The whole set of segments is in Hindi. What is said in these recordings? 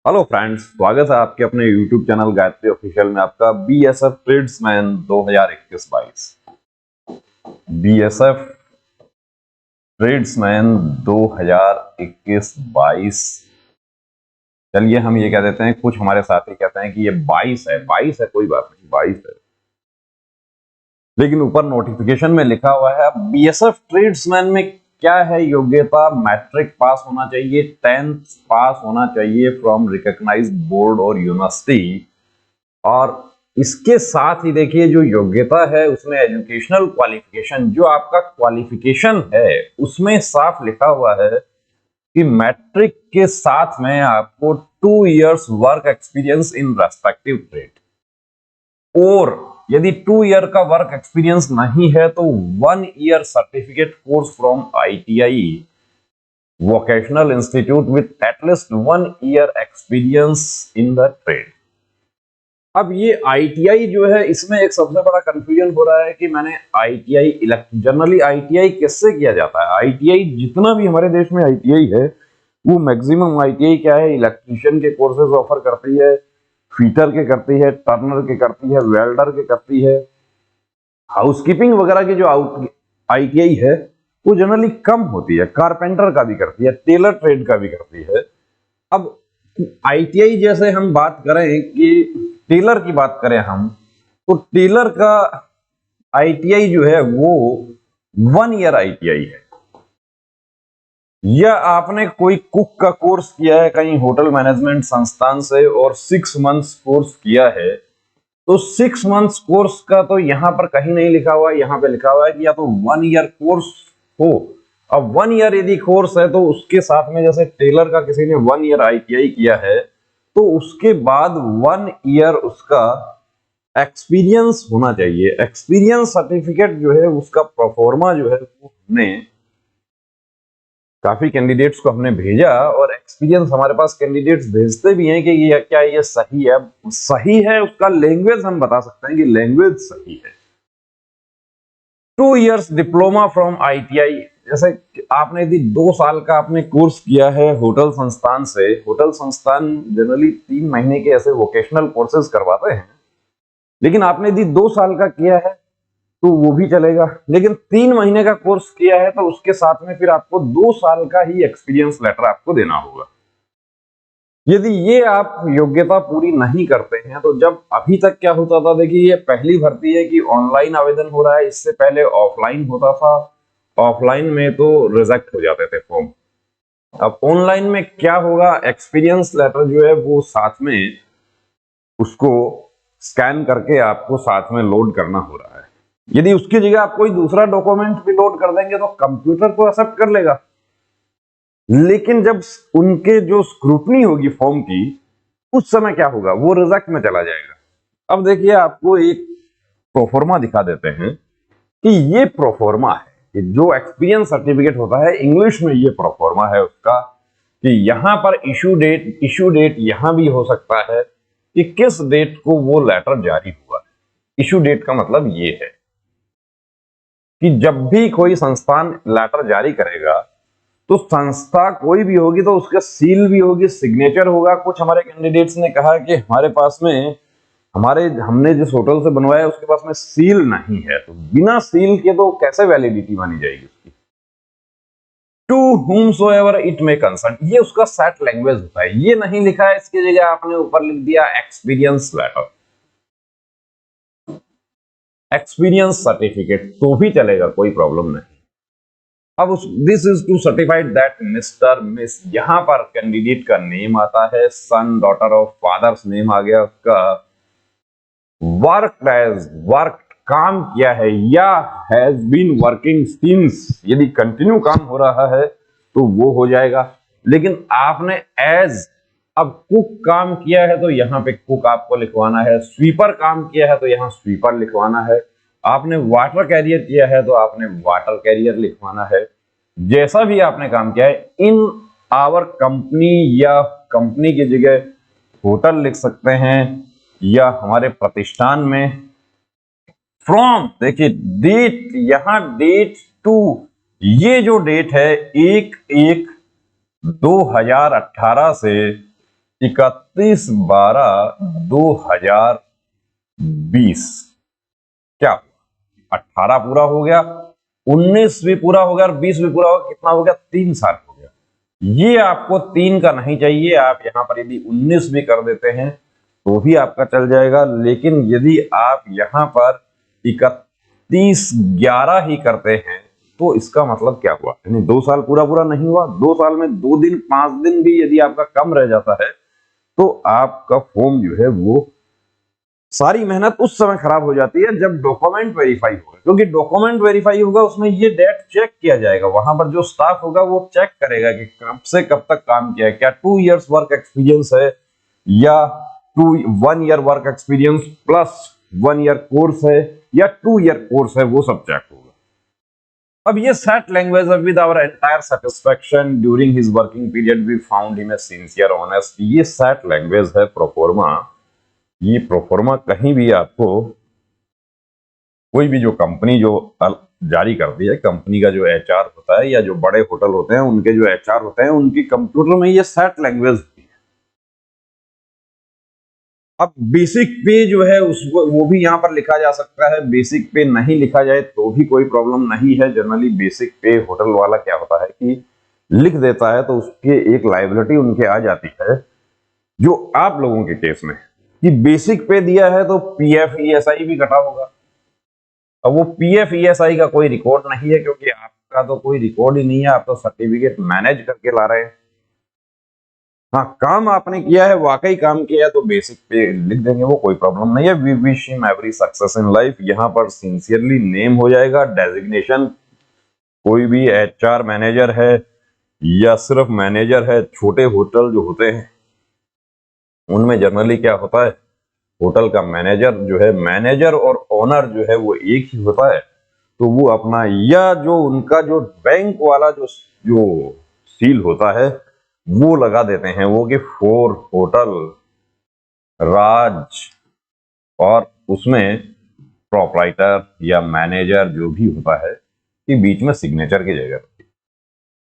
हेलो फ्रेंड्स, स्वागत है आपके अपने YouTube चैनल गायत्री ऑफिशियल में। आपका बीएसएफ ट्रेड्समैन 2021-22 बीएसएफ ट्रेड्समैन 2021-22। चलिए हम ये कह देते हैं, कुछ हमारे साथी कहते हैं कि ये 22 है। 22 है, कोई बात नहीं, 22 है, लेकिन ऊपर नोटिफिकेशन में लिखा हुआ है बीएसएफ ट्रेड्समैन में क्या है योग्यता। मैट्रिक पास होना चाहिए, 10th पास होना चाहिए फ्रॉम रिकॉग्नाइज्ड बोर्ड और यूनिवर्सिटी। और इसके साथ ही देखिए, जो योग्यता है उसमें एजुकेशनल क्वालिफिकेशन, जो आपका क्वालिफिकेशन है उसमें साफ लिखा हुआ है कि मैट्रिक के साथ में आपको 2 years work experience in respective trade, और यदि 2 year का वर्क एक्सपीरियंस नहीं है तो 1 year certificate course from ITI vocational institute with at least 1 year experience in the trade. अब ये आईटीआई जो है, इसमें एक सबसे बड़ा कंफ्यूजन हो रहा है कि मैंने आईटीआई जनरली आईटीआई किससे किया जाता है। आईटीआई जितना भी हमारे देश में आईटीआई है, वो मैक्सिमम आईटीआई क्या है, इलेक्ट्रीशियन के कोर्सेज ऑफर करती है, फीटर के करती है, टर्नर के करती है, वेल्डर के करती है। हाउसकीपिंग वगैरह की जो आईटीआई है वो जनरली कम होती है। कारपेंटर का भी करती है, टेलर ट्रेड का भी करती है। अब आईटीआई जैसे हम बात करें कि टेलर की बात करें हम, तो टेलर का आईटीआई जो है वो 1 year आईटीआई है। या आपने कोई कुक का कोर्स किया है कहीं होटल मैनेजमेंट संस्थान से और 6 months कोर्स किया है, तो 6 months कोर्स का तो यहां पर कहीं नहीं लिखा हुआ है। यहां पे लिखा हुआ है कि या तो 1 year कोर्स हो। अब 1 year यदि कोर्स है तो उसके साथ में, जैसे टेलर का किसी ने 1 year आईटीआई किया है, तो उसके बाद 1 year उसका एक्सपीरियंस होना चाहिए। एक्सपीरियंस सर्टिफिकेट जो है उसका प्रोफॉर्मा जो है वो हमने काफी कैंडिडेट्स को हमने भेजा, और एक्सपीरियंस हमारे पास कैंडिडेट्स भेजते भी हैं कि ये क्या ये सही है। सही है उसका लैंग्वेज हम बता सकते हैं कि लैंग्वेज सही है। 2 years डिप्लोमा फ्रॉम आईटीआई, जैसे आपने यदि 2 साल का आपने कोर्स किया है होटल संस्थान से, होटल संस्थान जनरली 3 महीने के ऐसे वोकेशनल कोर्सेज करवाते हैं, लेकिन आपने यदि 2 साल का किया है तो वो भी चलेगा। लेकिन 3 महीने का कोर्स किया है तो उसके साथ में फिर आपको 2 साल का ही एक्सपीरियंस लेटर आपको देना होगा। यदि ये आप योग्यता पूरी नहीं करते हैं तो जब अभी तक क्या होता था, देखिए ये पहली भर्ती है कि ऑनलाइन आवेदन हो रहा है, इससे पहले ऑफलाइन होता था। ऑफलाइन में तो रिजेक्ट हो जाते थे फॉर्म। अब ऑनलाइन में क्या होगा, एक्सपीरियंस लेटर जो है वो साथ में उसको स्कैन करके आपको साथ में लोड करना हो रहा है। यदि उसकी जगह आप कोई दूसरा डॉक्यूमेंट भी लोड कर देंगे तो कंप्यूटर तो एक्सेप्ट कर लेगा, लेकिन जब उनके जो स्क्रूटनी होगी फॉर्म की, उस समय क्या होगा, वो रिजेक्ट में चला जाएगा। अब देखिए आपको एक प्रोफॉर्मा दिखा देते हैं कि ये प्रोफॉर्मा है कि जो एक्सपीरियंस सर्टिफिकेट होता है, इंग्लिश में ये प्रोफॉर्मा है उसका, कि यहां पर इशू डेट यहां भी हो सकता है कि किस डेट को वो लेटर जारी हुआ है। इशू डेट का मतलब ये है कि जब भी कोई संस्थान लेटर जारी करेगा तो संस्था कोई भी होगी तो उसका सील भी होगी, सिग्नेचर होगा। कुछ हमारे कैंडिडेट्स ने कहा कि हमारे पास में हमने जिस होटल से बनवाया उसके पास में सील नहीं है, तो बिना सील के तो कैसे वैलिडिटी मानी जाएगी उसकी। To whomsoever it may concern, ये उसका सेट लैंग्वेज होता है। ये नहीं लिखा है, इसकी जगह आपने ऊपर लिख दिया एक्सपीरियंस लेटर, एक्सपीरियंस सर्टिफिकेट, तो भी चलेगा, कोई प्रॉब्लम नहीं। अब this is to certified that mister miss, यहां पर कैंडिडेट का नेम आता है, son daughter of, father's name आ गया उसका, वर्क काम किया है या हैज बीन वर्किंग सिंस, यदि कंटिन्यू काम हो रहा है तो वो हो जाएगा। लेकिन आपने एज, अब कुक काम किया है तो यहां पे कुक आपको लिखवाना है, स्वीपर काम किया है तो यहां स्वीपर लिखवाना है, आपने वाटर कैरियर किया है तो आपने वाटर कैरियर लिखवाना है। जैसा भी आपने काम किया है, इन आवर कंपनी या कंपनी की जगह होटल लिख सकते हैं, या हमारे प्रतिष्ठान में फ्रॉम, देखिए डेट, यहां डेट टू, ये जो डेट है 1/1/2018 से 31/12/2020 क्या हुआ? 18 पूरा हो गया, 19 भी पूरा हो गया और 20 भी पूरा हो गया। कितना हो गया? 3 साल हो गया। ये आपको 3 का नहीं चाहिए। आप यहां पर यदि 19 भी कर देते हैं तो भी आपका चल जाएगा, लेकिन यदि आप यहां पर 31/11 ही करते हैं तो इसका मतलब क्या हुआ? यानी 2 साल पूरा पूरा नहीं हुआ। 2 साल में 2 दिन 5 दिन भी यदि आपका कम रह जाता है तो आपका फॉर्म जो है वो सारी मेहनत उस समय खराब हो जाती है जब डॉक्यूमेंट वेरीफाई होगा, क्योंकि डॉक्यूमेंट वेरीफाई होगा उसमें ये डेट चेक किया जाएगा। वहां पर जो स्टाफ होगा वो चेक करेगा कि कब से कब तक काम किया है, क्या 2 इयर्स वर्क एक्सपीरियंस है या 1 year work experience plus 1 year course है या 2 ईयर कोर्स है, वो सब चेक होगा। अब ये set language with our entire satisfaction during his working period we found him a sincere honest. ये सेट लैंग्वेज है प्रोफॉर्मा। ये प्रोफॉर्मा कहीं भी आपको कोई भी जो कंपनी जो जारी करती है, कंपनी का जो एचआर होता है या जो बड़े होटल होते हैं उनके जो एचआर होते हैं उनकी कंप्यूटर में ये सेट लैंग्वेज होती है। अब बेसिक पे जो है उसको वो भी यहां पर लिखा जा सकता है, बेसिक पे नहीं लिखा जाए तो भी कोई प्रॉब्लम नहीं है। जनरली बेसिक पे होटल वाला क्या होता है कि लिख देता है तो उसके एक लायबिलिटी उनके आ जाती है, जो आप लोगों के केस में कि बेसिक पे दिया है तो पीएफ ईएसआई भी कटा होगा। अब वो पीएफ ईएसआई का कोई रिकॉर्ड नहीं है क्योंकि आपका तो कोई रिकॉर्ड ही नहीं है, आप तो सर्टिफिकेट मैनेज करके ला रहे हैं। हाँ, काम आपने किया है, वाकई काम किया है तो बेसिक पे लिख देंगे, वो कोई प्रॉब्लम नहीं है। We wish him every success in life. यहाँ पर सिंसियरली नेम हो जाएगा, डेजिग्नेशन कोई भी एचआर मैनेजर है या सिर्फ मैनेजर है। छोटे होटल जो होते हैं उनमें जनरली क्या होता है, होटल का मैनेजर जो है, मैनेजर और ओनर जो है वो एक ही होता है, तो वो अपना या जो उनका जो बैंक वाला जो सील होता है वो लगा देते हैं वो कि फॉर होटल राज, और उसमें प्रोप्राइटर या मैनेजर जो भी होता है कि बीच में सिग्नेचर की जगह होती है।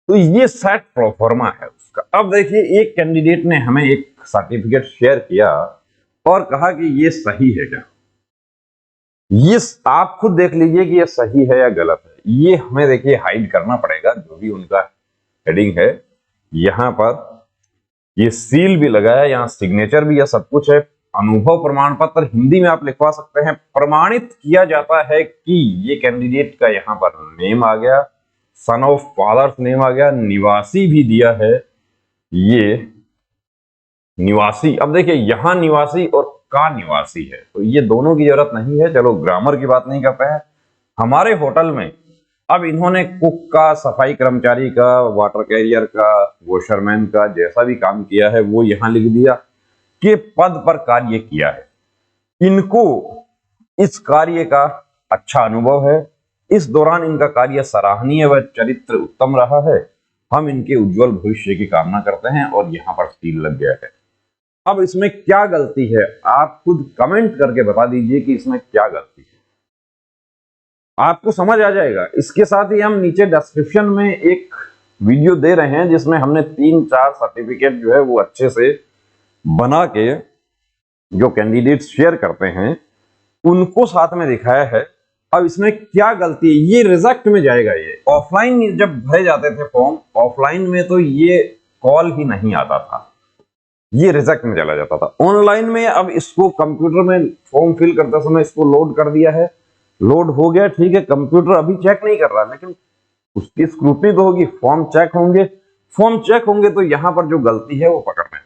तो ये सेट प्रोफॉर्मा है उसका। अब देखिए, एक कैंडिडेट ने हमें एक सर्टिफिकेट शेयर किया और कहा कि ये सही है क्या? ये आप खुद देख लीजिए कि ये सही है या गलत है। ये हमें देखिए हाइड करना पड़ेगा, जो भी उनका हेडिंग है। यहां पर ये सील भी लगा है, यहां सिग्नेचर भी है, सब कुछ है। अनुभव प्रमाण पत्र हिंदी में आप लिखवा सकते हैं। प्रमाणित किया जाता है कि ये कैंडिडेट का यहां पर नेम आ गया, सन ऑफ फादर्स नेम आ गया, निवासी भी दिया है ये निवासी। अब देखिए, यहां निवासी और का निवासी है तो ये दोनों की जरूरत नहीं है। चलो ग्रामर की बात नहीं करते हैं। हमारे होटल में अब इन्होंने कुक का, सफाई कर्मचारी का, वाटर कैरियर का, वॉशरमैन का जैसा भी काम किया है वो यहां लिख दिया कि पद पर कार्य किया है। इनको इस कार्य का अच्छा अनुभव है, इस दौरान इनका कार्य सराहनीय व चरित्र उत्तम रहा है। हम इनके उज्जवल भविष्य की कामना करते हैं, और यहां पर सील लग गया है। अब इसमें क्या गलती है, आप खुद कमेंट करके बता दीजिए कि इसमें क्या गलती है, आपको समझ आ जाएगा। इसके साथ ही हम नीचे डिस्क्रिप्शन में एक वीडियो दे रहे हैं जिसमें हमने 3-4 सर्टिफिकेट जो है वो अच्छे से बना के जो कैंडिडेट्स शेयर करते हैं उनको साथ में दिखाया है। अब इसमें क्या गलती है, ये रिजेक्ट में जाएगा। ये ऑफलाइन जब भरे जाते थे फॉर्म, ऑफलाइन में तो ये कॉल ही नहीं आता था, ये रिजेक्ट में चला जाता था। ऑनलाइन में अब इसको कंप्यूटर में फॉर्म फिल करते समय इसको लोड कर दिया है, लोड हो गया, ठीक है। कंप्यूटर अभी चेक नहीं कर रहा, लेकिन उसकी स्क्रूटनी तो होगी, फॉर्म चेक होंगे। फॉर्म चेक होंगे तो यहां पर जो गलती है वो पकड़ में।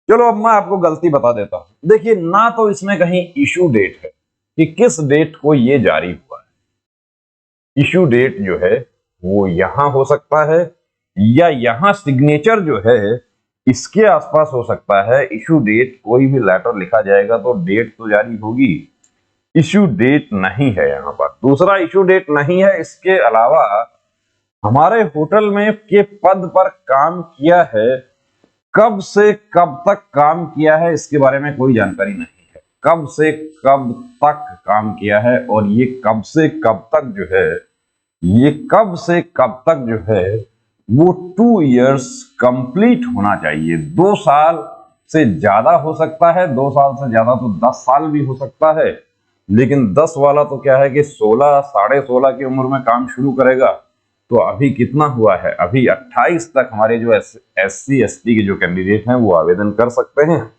चलो अब मैं आपको गलती बता देता हूं। देखिए, ना तो इसमें कहीं इशू डेट है कि किस डेट को ये जारी हुआ है। इशू डेट जो है वो यहां हो सकता है, या यहां सिग्नेचर जो है इसके आसपास हो सकता है। इशू डेट, कोई भी लेटर लिखा जाएगा तो डेट तो जारी होगी, इशू डेट नहीं है यहां पर। दूसरा, इशू डेट नहीं है, इसके अलावा हमारे होटल में के पद पर काम किया है, कब से कब तक काम किया है इसके बारे में कोई जानकारी नहीं है। कब से कब तक काम किया है, और ये कब से कब तक जो है, ये कब से कब तक जो है वो 2 इयर्स कंप्लीट होना चाहिए। 2 साल से ज्यादा हो सकता है, 2 साल से ज्यादा तो 10 साल भी हो सकता है, लेकिन 10 वाला तो क्या है कि 16 साढ़े 16 की उम्र में काम शुरू करेगा। तो अभी कितना हुआ है, अभी 28 तक हमारे जो SC ST के जो कैंडिडेट हैं वो आवेदन कर सकते हैं।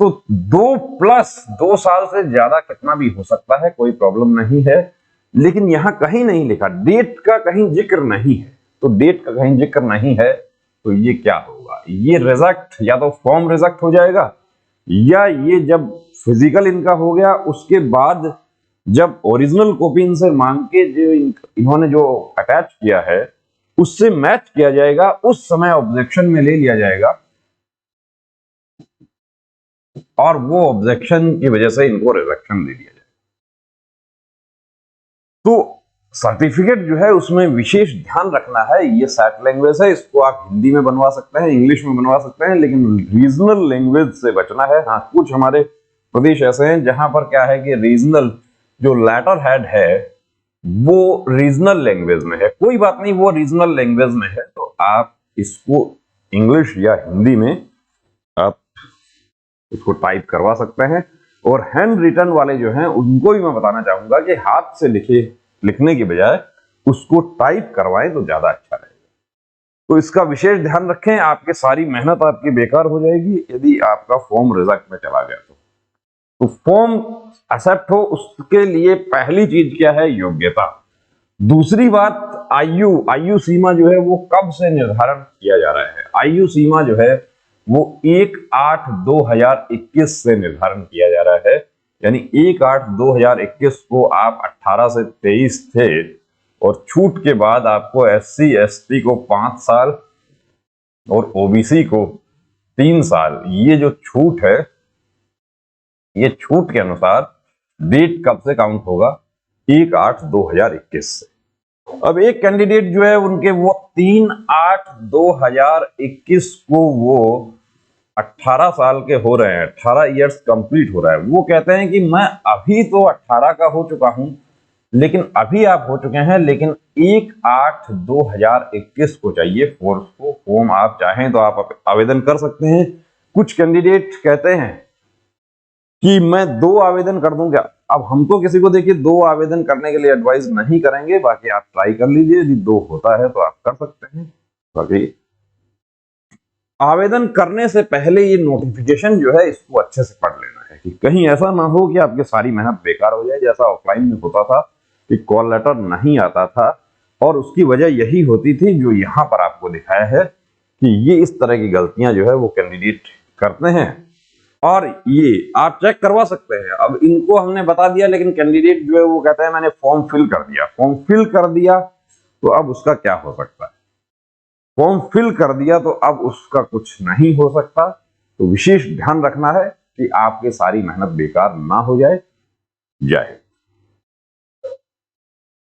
तो 2 साल से ज्यादा कितना भी हो सकता है, कोई प्रॉब्लम नहीं है। लेकिन यहां कहीं नहीं लिखा, डेट का कहीं जिक्र नहीं है। तो डेट का कहीं जिक्र नहीं है तो ये क्या होगा, ये रिजेक्ट, या तो फॉर्म रिजेक्ट हो जाएगा, या ये जब फिजिकल इनका हो गया उसके बाद जब ओरिजिनल कॉपी इनसे मांग के जो इन्होंने जो अटैच किया है उससे मैच किया जाएगा, उस समय ऑब्जेक्शन में ले लिया जाएगा और वो ऑब्जेक्शन की वजह से इनको रिजेक्शन दे दिया जाएगा। तो सर्टिफिकेट जो है उसमें विशेष ध्यान रखना है, ये सेट लैंग्वेज है, इसको आप हिंदी में बनवा सकते हैं, इंग्लिश में बनवा सकते हैं, लेकिन रीजनल लैंग्वेज से बचना है। हाँ, कुछ हमारे प्रदेश ऐसे हैं जहां पर क्या है कि रीजनल जो लेटर हेड है वो रीजनल लैंग्वेज में है। कोई बात नहीं, वो रीजनल लैंग्वेज में है तो आप इसको इंग्लिश या हिंदी में आप उसको टाइप करवा सकते हैं। और हैंड रिटन वाले जो हैं उनको भी मैं बताना चाहूंगा कि हाथ से लिखने की बजाय उसको टाइप करवाएं तो ज्यादा अच्छा रहेगा। तो इसका विशेष ध्यान रखें, आपकी सारी मेहनत आपकी बेकार हो जाएगी यदि आपका फॉर्म रिजेक्ट में चला गया। तो फॉर्म एक्सेप्ट हो उसके लिए पहली चीज क्या है, योग्यता। दूसरी बात आयु सीमा जो है वो कब से निर्धारण किया जा रहा है। आयु सीमा जो है वो 1/8/2021 से निर्धारण किया जा रहा है, यानी 1/8/2021 को आप 18 से 23 थे और छूट के बाद आपको SC ST को 5 साल और OBC को 3 साल, ये जो छूट है, ये छूट के अनुसार डेट कब से काउंट होगा, 1/8/2021 से। अब एक कैंडिडेट जो है उनके वो 3/8/2021 को वो 18 साल के हो रहे हैं, 18 इयर्स कंप्लीट हो रहा है। वो कहते हैं कि मैं अभी तो 18 का हो चुका हूं, लेकिन अभी आप हो चुके हैं, लेकिन 1/8/2021 को चाहिए फॉर्म। आप चाहें तो आप आवेदन कर सकते हैं। कुछ कैंडिडेट कहते हैं कि मैं 2 आवेदन कर दूं क्या। अब हम तो किसी को देखिए 2 आवेदन करने के लिए एडवाइस नहीं करेंगे, बाकी आप ट्राई कर लीजिए, यदि 2 होता है तो आप कर सकते हैं। बाकी आवेदन करने से पहले ये नोटिफिकेशन जो है इसको अच्छे से पढ़ लेना है कि कहीं ऐसा ना हो कि आपकी सारी मेहनत बेकार हो जाए, जैसा ऑफलाइन में होता था कि कॉल लेटर नहीं आता था और उसकी वजह यही होती थी जो यहाँ पर आपको दिखाया है कि ये इस तरह की गलतियां जो है वो कैंडिडेट करते हैं। और ये आप चेक करवा सकते हैं। अब इनको हमने बता दिया, लेकिन कैंडिडेट जो है वो कहता है मैंने फॉर्म फिल कर दिया। फॉर्म फिल कर दिया तो अब उसका क्या हो सकता है, फॉर्म फिल कर दिया तो अब उसका कुछ नहीं हो सकता। तो विशेष ध्यान रखना है कि आपकी सारी मेहनत बेकार ना हो जाए।